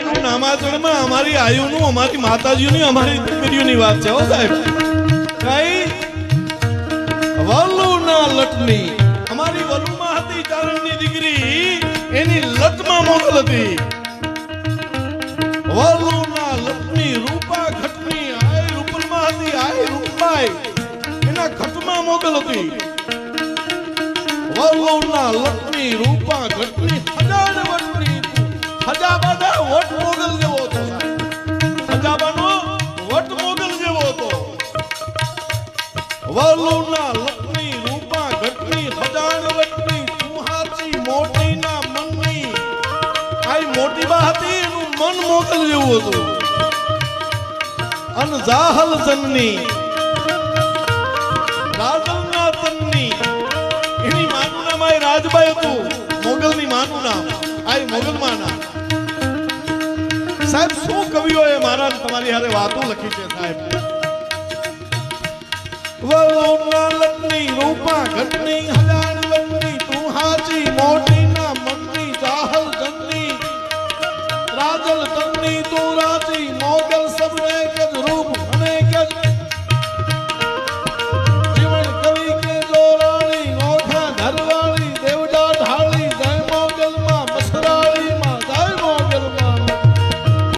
આયનું નામાચરણમાં અમારી આયુનું અમારી માતાજીની અમારી દીકરીઓની વાત છે હો સાહેબ કઈ વલુના લટની અમારી વલુમાં હતી ચારણની દીકરી એની લટમાં મોગલ હતી વલુના લટની રૂપા ઘટની આય રૂપલમાં હતી આય રૂપાઈ એના ઘટમાં મોગલ હતી વલુના લટની રૂપા ઘટની હજાર વટની હજાબાના વટ મોગલ જેવો હતો હજાબાનો વટ મોગલ જેવો હતો વલુના લટની રૂપા ઘટની હજાર વટની સુહાચી મોટીના મનની આઈ મોટી બા હતી એનું મન મોગલ જેવું હતું અન જાહલ જનની રાજલના તનની એની માનું નામ આઈ રાજબાઈ હતું મોગલની માનું નામ આઈ મોગલમાં નામ સાહેબ શું કવિઓએ મારા તમારી હારે વાતો લખી છે સાહેબ વલુના લટની રૂપા ઘટની હજાર વટની તું હાચી મોટીના મનની જાહલ જનની રાજલ તનની તું રાજી